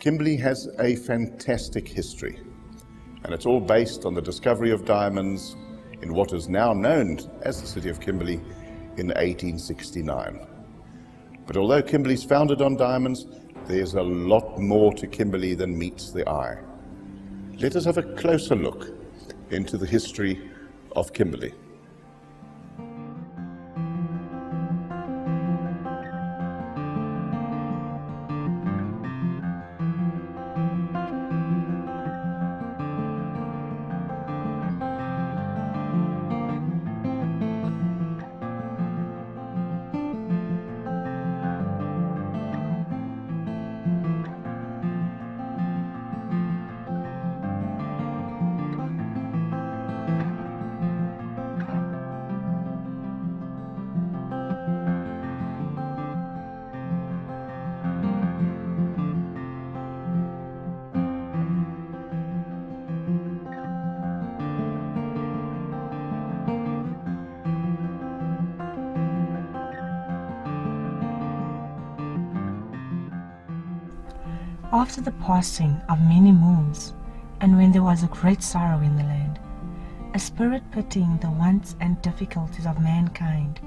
Kimberley has a fantastic history, and it's all based on the discovery of diamonds in what is now known as the city of Kimberley in 1869. But although Kimberley's founded on diamonds, there's a lot more to Kimberley than meets the eye. Let us have a closer look into the history of Kimberley. After the passing of many moons, and when there was a great sorrow in the land, a spirit pitying the wants and difficulties of mankind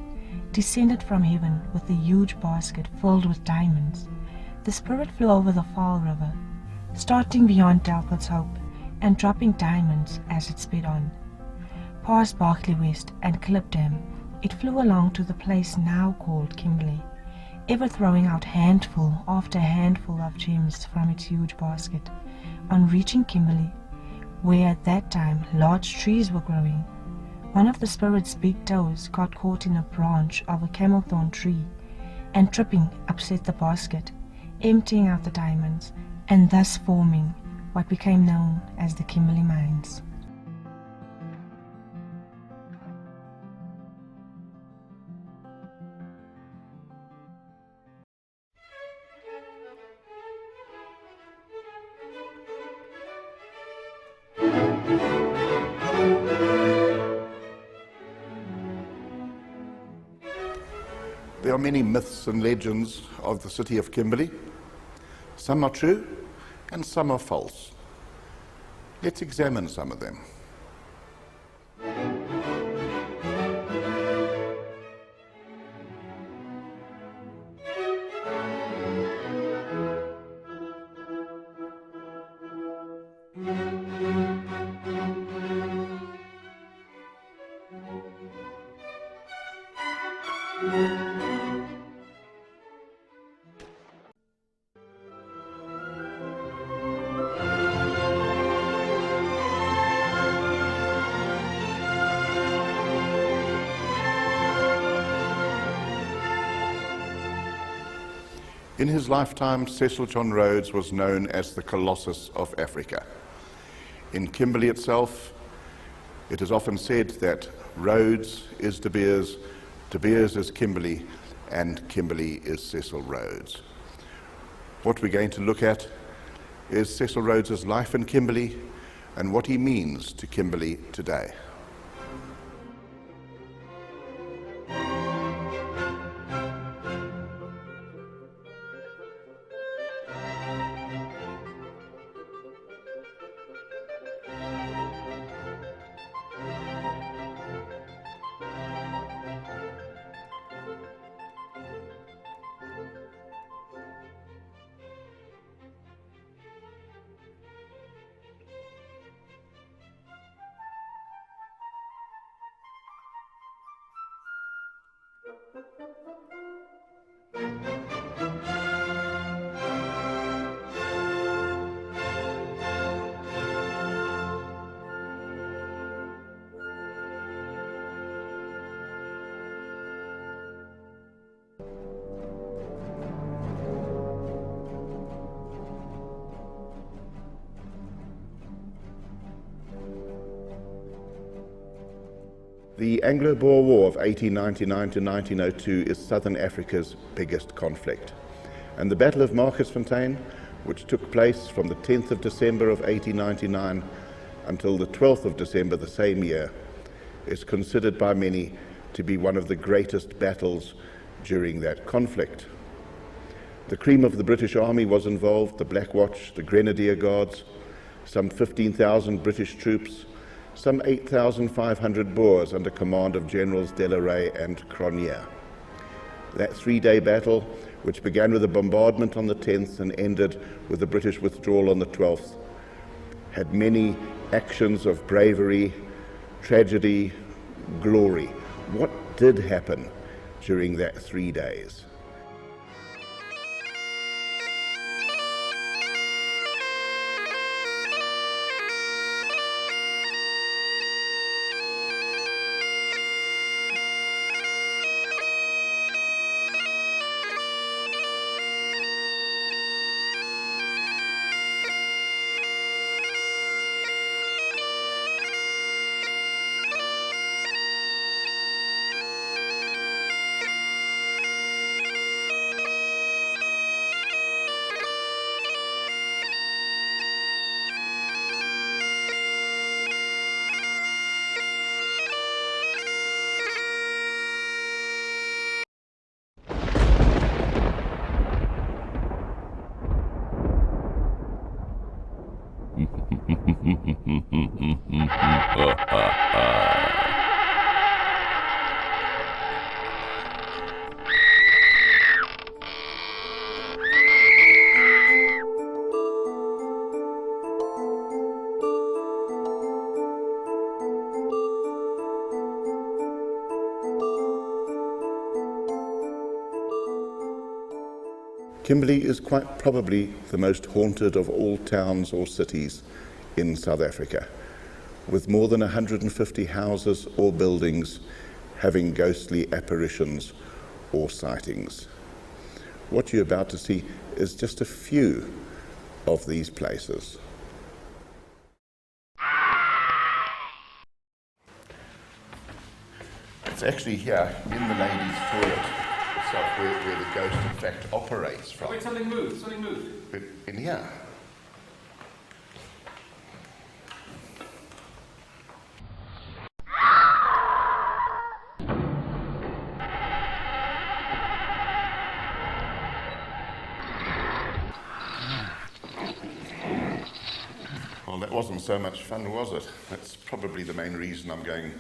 descended from heaven with a huge basket filled with diamonds. The spirit flew over the Fall River, starting beyond Delport's Hope and dropping diamonds as it sped on. Past Berkeley West and Clipdam, it flew along to the place now called Kimberley, ever throwing out handful after handful of gems from its huge basket. On reaching Kimberley, where at that time large trees were growing, one of the spirit's big toes got caught in a branch of a camelthorn tree, and tripping upset the basket, emptying out the diamonds, and thus forming what became known as the Kimberley Mines. There are many myths and legends of the city of Kimberley. Some are true and some are false. Let's examine some of them. In his lifetime, Cecil John Rhodes was known as the Colossus of Africa. In Kimberley itself, it is often said that Rhodes is De Beers is Kimberley, and Kimberley is Cecil Rhodes. What we're going to look at is Cecil Rhodes's life in Kimberley and what he means to Kimberley today. The Anglo-Boer War of 1899 to 1902 is Southern Africa's biggest conflict, and the Battle of Marcusfontein, which took place from the 10th of December of 1899 until the 12th of December the same year, is considered by many to be one of the greatest battles during that conflict. The cream of the British Army was involved, the Black Watch, the Grenadier Guards, some 15,000 British troops, some 8,500 Boers under command of Generals Delaray and Cronje. That three-day battle, which began with a bombardment on the 10th and ended with the British withdrawal on the 12th, had many actions of bravery, tragedy, glory. What did happen during that 3 days? Kimberley is quite probably the most haunted of all towns or cities in South Africa, with more than 150 houses or buildings having ghostly apparitions or sightings. What you're about to see is just a few of these places. It's actually here in the ladies' toilet itself where the ghost in fact operates from. Wait, something moved. In here. Well, that wasn't so much fun, was it? That's probably the main reason I'm going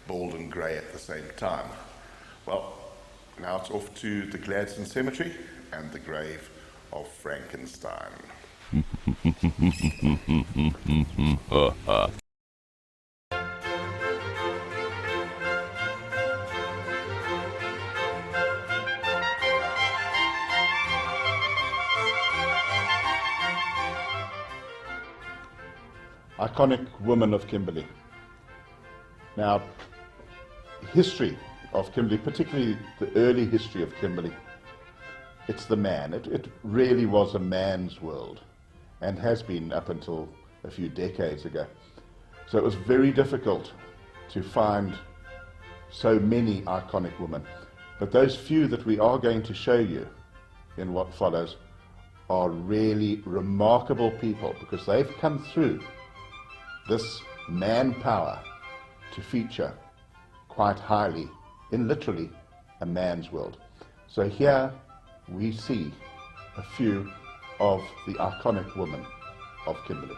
bald and grey at the same time. Well, now it's off to the Gladstone Cemetery and the grave of Frankenstein. Iconic woman of Kimberley. Now, history of Kimberley, particularly the early history of Kimberley, it's the man. It really was a man's world, and has been up until a few decades ago. So it was very difficult to find so many iconic women. But those few that we are going to show you in what follows are really remarkable people, because they've come through this manpower to feature quite highly in literally a man's world. So here we see a few of the iconic women of Kimberley.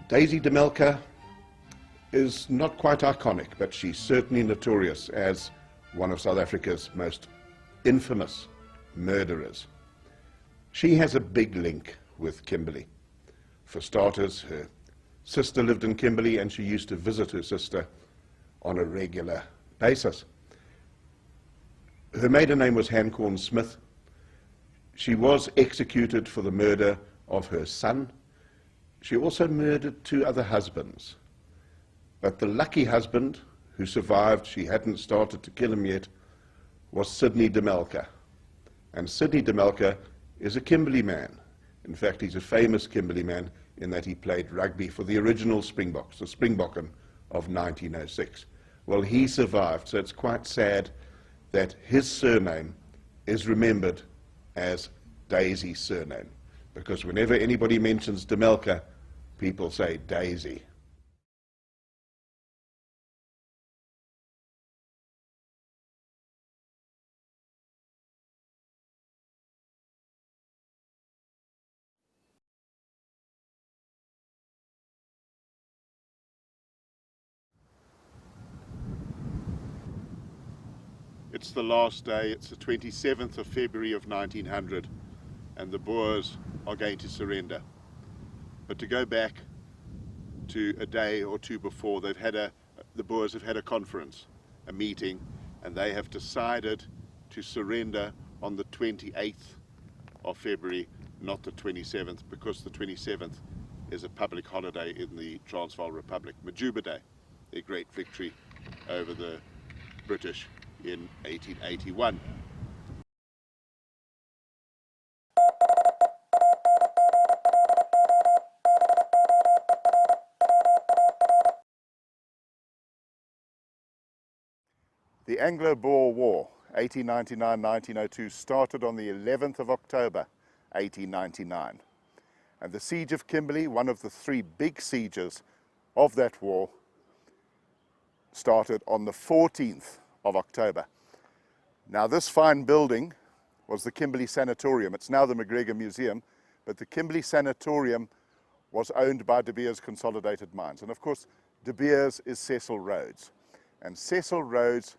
Daisy de Melker is not quite iconic, but she's certainly notorious as one of South Africa's most infamous murderers. She has a big link with Kimberley. For starters, her sister lived in Kimberley and she used to visit her sister on a regular basis. Her maiden name was Hancorn Smith. She was executed for the murder of her son. She also murdered 2 other husbands. But the lucky husband who survived, she hadn't started to kill him yet, was Sidney de Melker. And Sidney de Melker is a Kimberley man. In fact, he's a famous Kimberley man in that he played rugby for the original Springboks, the Springbokken of 1906. Well, he survived, so it's quite sad that his surname is remembered as Daisy's surname, because whenever anybody mentions de Melker, people say Daisy. It's the last day, it's the 27th of February of 1900, and the Boers are going to surrender. But to go back to a day or two before, the Boers have had a conference, a meeting, and they have decided to surrender on the 28th of February, not the 27th, because the 27th is a public holiday in the Transvaal Republic, Majuba Day, their great victory over the British in 1881. The Anglo-Boer War, 1899-1902, started on the 11th of October, 1899. And the siege of Kimberley, one of the three big sieges of that war, started on the 14th of October. Now, this fine building was the Kimberley Sanatorium. It's now the McGregor Museum, but the Kimberley Sanatorium was owned by De Beers Consolidated Mines. And of course, De Beers is Cecil Rhodes. And Cecil Rhodes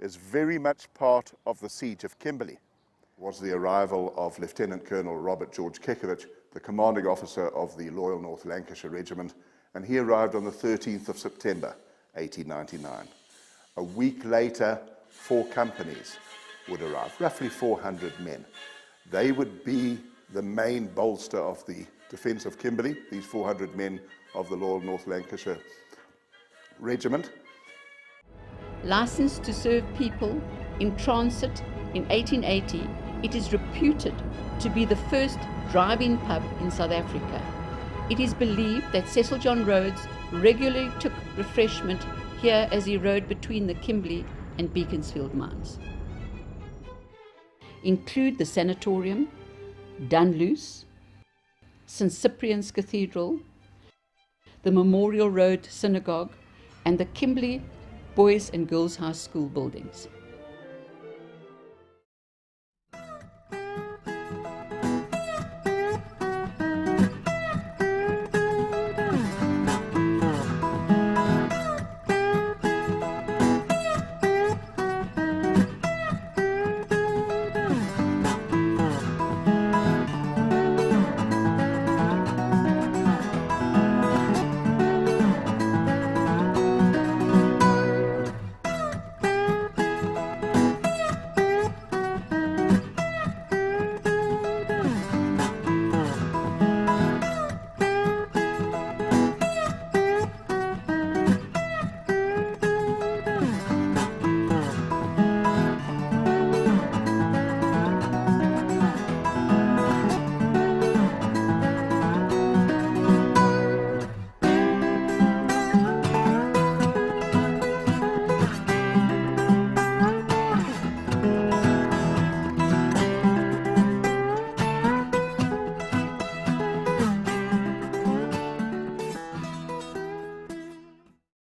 is very much part of the siege of Kimberley. It was the arrival of Lieutenant Colonel Robert George Kekovich, the commanding officer of the Loyal North Lancashire Regiment, and he arrived on the 13th of September, 1899. A week later, 4 companies would arrive, roughly 400 men. They would be the main bolster of the defence of Kimberley, these 400 men of the Loyal North Lancashire Regiment. Licensed to serve people in transit in 1880, it is reputed to be the first drive-in pub in South Africa. It is believed that Cecil John Rhodes regularly took refreshment here as he rode between the Kimberley and Beaconsfield mines. Include the sanatorium, Dunluce, St. Cyprian's Cathedral, the Memorial Road Synagogue, and the Kimberley Boys and Girls High School buildings.